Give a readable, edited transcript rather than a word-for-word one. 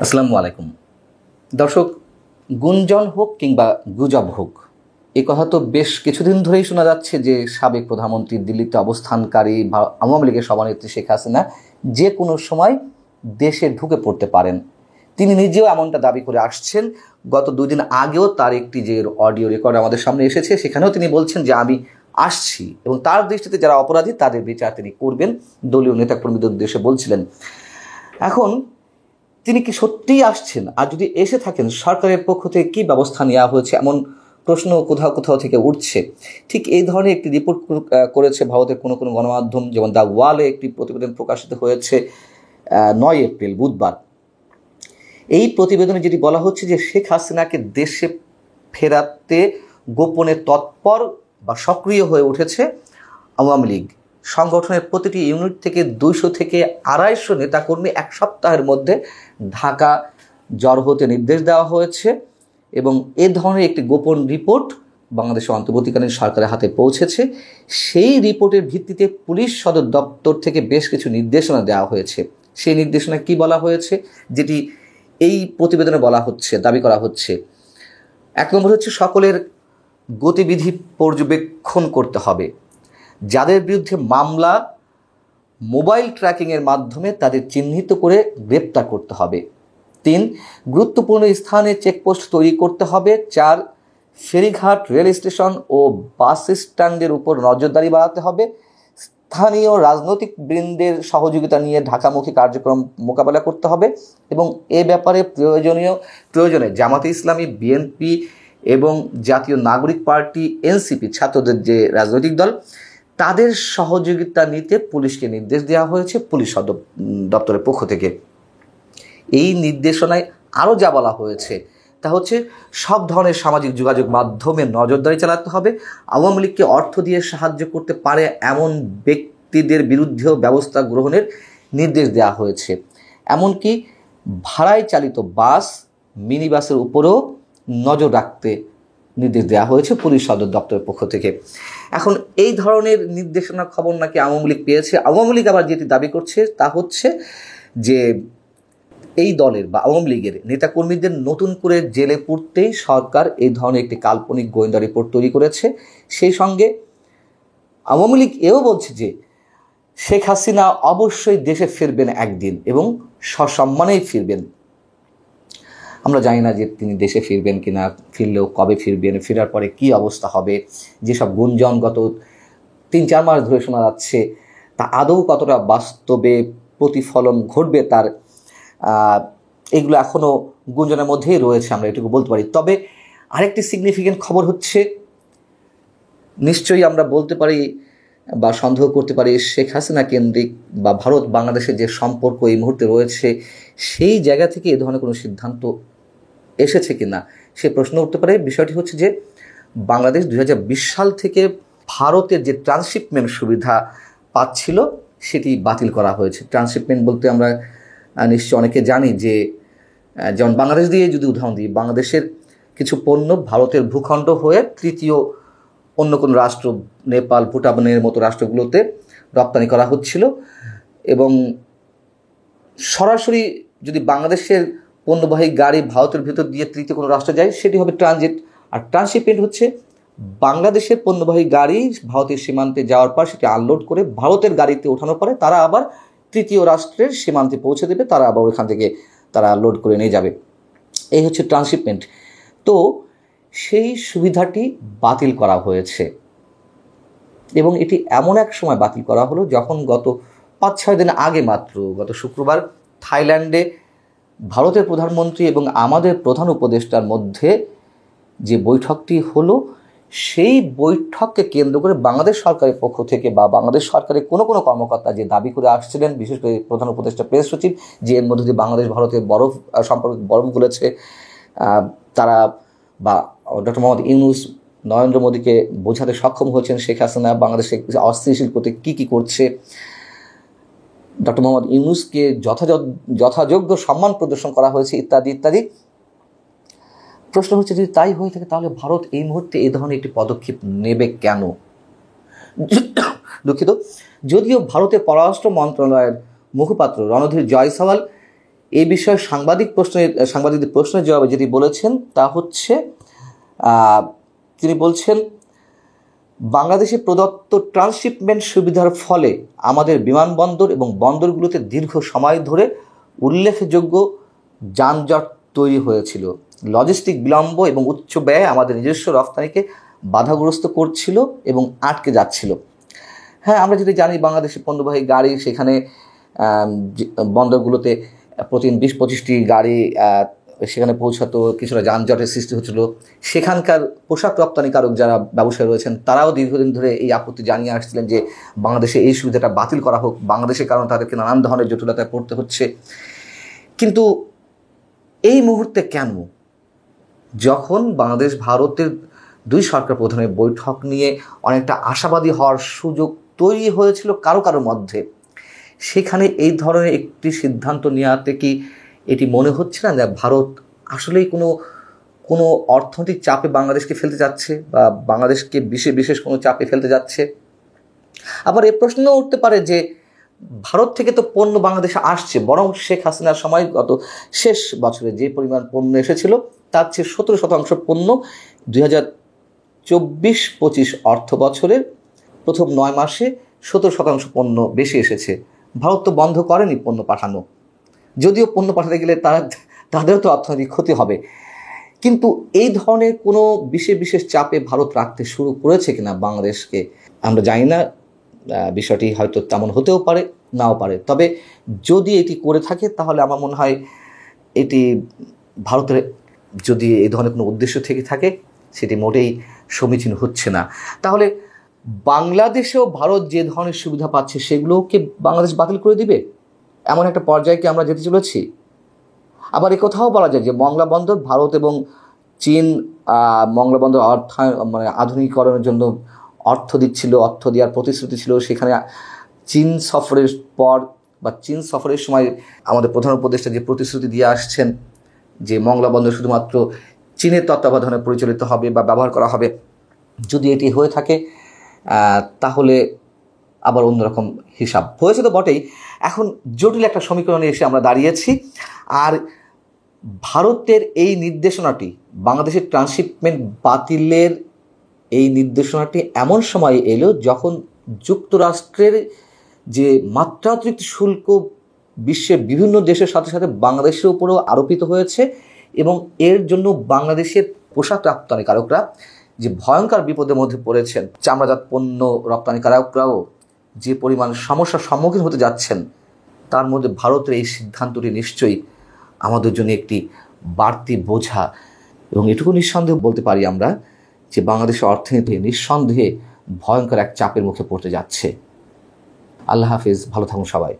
আসসালামু আলাইকুম দর্শক। গুঞ্জন হোক কিংবা গুজব হোক, এই কথা তো বেশ কিছুদিন ধরেই শোনা যাচ্ছে যে সাবেক প্রধানমন্ত্রী দিল্লিতে অবস্থানকারী বা আওয়ামী লীগের সভানেত্রী শেখ হাসিনা যে কোনো সময় দেশে ঢুকে পড়তে পারেন। তিনি নিজেও এমনটা দাবি করে আসছেন। গত 2 দিন আগেও তার একটি যে অডিও রেকর্ড আমাদের সামনে এসেছে, সেখানেও তিনি বলছেন যে আমি আসছি এবং তার দৃষ্টিতে যারা অপরাধী তাদের বিচার তিনি করবেন, দলীয় নেতাকর্মীদের উদ্দেশ্যে বলছিলেন। এখন তিনি কি সত্যিই আসছেন? আর যদি এসে থাকেন, সরকারের পক্ষ থেকে কী ব্যবস্থা নেওয়া হয়েছে, এমন প্রশ্ন কোথাও কোথাও থেকে উঠছে। ঠিক এই ধরনের একটি রিপোর্ট করেছে ভারতের কোনো কোনো গণমাধ্যম, যেমন দ্য ওয়ালে একটি প্রতিবেদন প্রকাশিত হয়েছে 9 এপ্রিল বুধবার। এই প্রতিবেদনে যেটি বলা হচ্ছে যে শেখ হাসিনাকে দেশে ফেরাতে গোপনে তৎপর বা সক্রিয় হয়ে উঠেছে আওয়ামী লীগ। সংগঠনের প্রতিটি ইউনিট থেকে 200 থেকে 250 নেতাকর্মী 1 সপ্তাহের মধ্যে ঢাকা জড়ো হতে নির্দেশ দেওয়া হয়েছে এবং এ ধরনের একটি গোপন রিপোর্ট বাংলাদেশের অন্তর্বর্তীকালীন সরকারের হাতে পৌঁছেছে। সেই রিপোর্টের ভিত্তিতে পুলিশ সদর দপ্তর থেকে বেশ কিছু নির্দেশনা দেওয়া হয়েছে। সেই নির্দেশনা কি বলা হয়েছে, যেটি এই প্রতিবেদনে বলা হচ্ছে, দাবি করা হচ্ছে। 1 নম্বর হচ্ছে সকলের গতিবিধি পর্যবেক্ষণ করতে হবে। যাদের বিরুদ্ধে মামলা, মোবাইল ট্র্যাকিংয়ের মাধ্যমে তাদের চিহ্নিত করে গ্রেপ্তার করতে হবে। 3, গুরুত্বপূর্ণ স্থানে চেকপোস্ট তৈরি করতে হবে। 4, ফেরিঘাট, রেল স্টেশন ও বাস স্ট্যান্ডের উপর নজরদারি বাড়াতে হবে। স্থানীয় রাজনৈতিক বৃন্দের সহযোগিতা নিয়ে ঢাকামুখী কার্যক্রম মোকাবেলা করতে হবে এবং এ ব্যাপারে প্রয়োজনে জামাতে ইসলামী, বিএনপি এবং জাতীয় নাগরিক পার্টি এনসিপি, ছাত্রদের যে রাজনৈতিক দল, তাদের সহযোগিতা নিতে পুলিশকে নির্দেশ দেওয়া হয়েছে পুলিশ সদর দপ্তরের পক্ষ থেকে। এই নির্দেশনায় আরও যা বলা হয়েছে তা হচ্ছে সব ধরনের সামাজিক যোগাযোগ মাধ্যমে নজরদারি চালাতে হবে। আওয়ামী লীগকে অর্থ দিয়ে সাহায্য করতে পারে এমন ব্যক্তিদের বিরুদ্ধেও ব্যবস্থা গ্রহণের নির্দেশ দেওয়া হয়েছে। এমনকি ভাড়ায় চালিত বাস, মিনি বাসের উপরেও নজর রাখতে নির্দেশ দেওয়া হয়েছে পুলিশ সদর দপ্তরের পক্ষ থেকে। এখন এই ধরনের নির্দেশনার খবর নাকি আওয়ামী লীগ পেয়েছে। আওয়ামী লীগ আবার যেটি দাবি করছে তা হচ্ছে যে এই দলের বা আওয়ামী লীগের নেতাকর্মীদের নতুন করে জেলে পুরতেই সরকার এই ধরনের একটি কাল্পনিক গোয়েন্দা রিপোর্ট তৈরি করেছে। সেই সঙ্গে আওয়ামী লীগ এও বলছে যে শেখ হাসিনা অবশ্যই দেশে ফিরবেন একদিন এবং সসম্মানেই ফিরবেন। আমরা জানি না যে তিনি দেশে ফিরবেন কিনা, ফিরলেও কবে ফিরবেন, ফেরার পরে কি অবস্থা হবে। যেসব গুঞ্জন গত 3-4 মাস ধরে শোনা যাচ্ছে তা আদৌ কতটা বাস্তবে প্রতিফলন ঘটবে তার, এগুলো এখনও গুঞ্জনের মধ্যেই রয়েছে, আমরা এটুকু বলতে পারি। তবে আরেকটি সিগনিফিকেন্ট খবর হচ্ছে, নিশ্চয়ই আমরা বলতে পারি বা সন্দেহ করতে পারি শেখ হাসিনা কেন্দ্রিক বা ভারত বাংলাদেশের যে সম্পর্ক এই মুহূর্তে রয়েছে, সেই জায়গা থেকে এ ধরনের কোনো সিদ্ধান্ত এসেছে কিনা সে প্রশ্ন উঠতে পারে। বিষয়টি হচ্ছে যে বাংলাদেশ 2020 সাল থেকে ভারতের যে ট্রান্সশিপমেন্ট সুবিধা পাচ্ছিল সেটি বাতিল করা হয়েছে। ট্রান্সশিপমেন্ট বলতে আমরা নিশ্চয় অনেকে জানি যে, যেমন বাংলাদেশ দিয়ে যদি উদাহরণ দিই, বাংলাদেশের কিছু পণ্য ভারতের ভূখণ্ড হয়ে তৃতীয় অন্য কোনো রাষ্ট্র, নেপাল, ভুটানের মতো রাষ্ট্রগুলোতে রপ্তানি করা হচ্ছিল এবং সরাসরি যদি বাংলাদেশের পণ্যবাহী গাড়ি ভারতের ভিতর দিয়ে তৃতীয় কোনো রাষ্ট্রে যায় সেটি হবে ট্রানজিট। আর ট্রান্সশিপমেন্ট হচ্ছে বাংলাদেশের পণ্যবাহী গাড়ি ভারতের সীমান্তে যাওয়ার পর সেটি আনলোড করে ভারতের গাড়িতে ওঠানোর পরে তারা আবার তৃতীয় রাষ্ট্রের সীমান্তে পৌঁছে দেবে, তারা আবার ওখান থেকে তারা লোড করে নিয়ে যাবে। এই হচ্ছে ট্রান্সশিপমেন্ট। তো সেই সুবিধাটি বাতিল করা হয়েছে এবং এটি এমন এক সময় বাতিল করা হলো যখন গত 5-6 দিন আগে মাত্র, গত শুক্রবার, থাইল্যান্ডে ভারতের প্রধানমন্ত্রী এবং আমাদের প্রধান উপদেষ্টার মধ্যে যে বৈঠকটি হলো, সেই বৈঠককে কেন্দ্র করে বাংলাদেশ সরকারের পক্ষ থেকে বা বাংলাদেশ সরকারের কোনো কোনো কর্মকর্তা যে দাবি করে আসছিলেন, বিশেষ করে প্রধান উপদেষ্টা প্রেস সচিব, যে এর মধ্যে দিয়ে বাংলাদেশ ভারতের সম্পর্কে বরফ গুলেছে, তারা বা ডক্টর মোহাম্মদ ইউনূস নরেন্দ্র মোদীকে বোঝাতে সক্ষম হয়েছেন শেখ হাসিনা বাংলাদেশে অস্থিতিশীল করতে কী কী করছে, ডক্টর মোহাম্মদ ইউনূসকে যথাযোগ্য সম্মান প্রদর্শন করা হয়েছে, ইত্যাদি ইত্যাদি। প্রশ্ন হচ্ছে, যদি তাই হয়ে থাকে তাহলে ভারত এই মুহূর্তে এই ধরনের একটি পদক্ষেপ নেবে কেন? দুঃখিত, যদিও ভারতের পররাষ্ট্র মন্ত্রণালয়ের মুখপাত্র রণধীর জয়সওয়াল এই বিষয়ে সাংবাদিকদের প্রশ্নের জবাবে যেটি বলেছেন তা হচ্ছে, তিনি বলছেন, বাংলাদেশে প্রদত্ত ট্রান্সশিপমেন্ট সুবিধার ফলে আমাদের বিমানবন্দর এবং বন্দরগুলোতে দীর্ঘ সময় ধরে উল্লেখযোগ্য যানজট তৈরি হয়েছিল। লজিস্টিক বিলম্ব এবং উচ্চ ব্যয় আমাদের নিজস্ব রফতানিকে বাধাগ্রস্ত করছিল এবং আটকে যাচ্ছিল। হ্যাঁ, আমরা যদি জানি বাংলাদেশের পণ্যবাহী গাড়ি সেখানে বন্দরগুলোতে প্রতিদিন 20-25টি গাড়ি সেখানে পৌঁছাতো, কিছুটা যানজটের সৃষ্টি হচ্ছিল। সেখানকার পোশাক রপ্তানিকারক যারা ব্যবসায়ী রয়েছেন তারাও দীর্ঘদিন ধরে এই আপত্তি জানিয়ে আসছিলেন যে বাংলাদেশে এই সুবিধাটা বাতিল করা হোক, বাংলাদেশের কারণে তাদেরকে নানান ধরনের জটিলতায় পড়তে হচ্ছে। কিন্তু এই মুহূর্তে কেন, যখন বাংলাদেশ ভারতের দুই সরকার প্রধানের বৈঠক নিয়ে অনেকটা আশাবাদী হওয়ার সুযোগ তৈরি হয়েছিল কারো মধ্যে, সেখানে এই ধরনের একটি সিদ্ধান্ত নেওয়াতে কি এটি মনে হচ্ছে না যে ভারত আসলেই কোনো অর্থনৈতিক চাপে বাংলাদেশকে ফেলতে যাচ্ছে বা বাংলাদেশকে বিশেষ কোনো চাপে ফেলতে যাচ্ছে? আবার এই প্রশ্নও উঠতে পারে যে ভারত থেকে তো পণ্য বাংলাদেশে আসছে, বরং শেখ হাসিনার সময় গত শেষ বছরে যে পরিমাণ পণ্য এসেছিল তার চেয়ে 17% পণ্য 2024-25 অর্থ বছরের প্রথম 9 মাসে 17% পণ্য বেশি এসেছে। ভারত তো বন্ধ করেনি পণ্য পাঠানো, যদিও পণ্য পাঠাতে গেলে তাদেরও তো অর্থনৈতিক ক্ষতি হবে। কিন্তু এই ধরনের কোনো বিশেষ চাপে ভারত রাখতে শুরু করেছে কিনা বাংলাদেশকে আমরা জানি না। বিষয়টি হয়তো তেমন হতেও পারে, নাও পারে। তবে যদি এটি করে থাকে তাহলে আমার মনে হয় এটি ভারতের যদি এই ধরনের কোনো উদ্দেশ্য থেকে থাকে সেটি মোটেই সমীচীন হচ্ছে না। তাহলে বাংলাদেশেও ভারত যে ধরনের সুবিধা পাচ্ছে সেগুলোকে বাংলাদেশ বাতিল করে দিবে, এমন একটা পর্যায়ে আমরা যেতে চলেছি? আবার কথাও বলা যায় যে মংলা বন্দর ভারত এবং চীন মংলা বন্দর আধুনিকীকরণের জন্য অর্থ দিচ্ছিল, অর্থ দেওয়ার প্রতিশ্রুতি ছিল। সেখানে চীন সফরের পর বা চীন সফরের সময় আমাদের প্রধান উপদেষ্টা যে প্রতিশ্রুতি দিয়ে আসছেন যে মংলা বন্দর শুধুমাত্র চীনের তত্ত্বাবধানে পরিচালিত হবে বা ব্যবহার করা হবে, যদি এটি হয়ে থাকে তাহলে আবার অন্যরকম হিসাব হয়েছে তো বটেই। এখন জটিল একটা সমীকরণে এসে আমরা দাঁড়িয়েছি। আর ভারতের এই নির্দেশনাটি, বাংলাদেশের ট্রান্সশিপমেন্ট বাতিলের এই নির্দেশনাটি এমন সময় এলো যখন যুক্তরাষ্ট্রের যে মাত্রাতিরিক্ত শুল্ক বিশ্বের বিভিন্ন দেশের সাথে সাথে বাংলাদেশের উপরেও আরোপিত হয়েছে এবং এর জন্য বাংলাদেশের পোশাক রপ্তানিকারকরা যে ভয়ঙ্কর বিপদের মধ্যে পড়েছেন, চামড়াজাত পণ্য রপ্তানিকারকরাও যে পরিমাণ সমস্যার সম্মুখীন হতে যাচ্ছেন, তার মধ্যে ভারতের এই সিদ্ধান্তটি নিশ্চয়ই আমাদের জন্য একটি বাড়তি বোঝা। এবং এটুকু নিঃসন্দেহে বলতে পারি আমরা যে বাংলাদেশের অর্থনীতি নিঃসন্দেহে ভয়ঙ্কর এক চাপের মুখে পড়তে যাচ্ছে। আল্লাহ হাফিজ, ভালো থাকুন সবাই।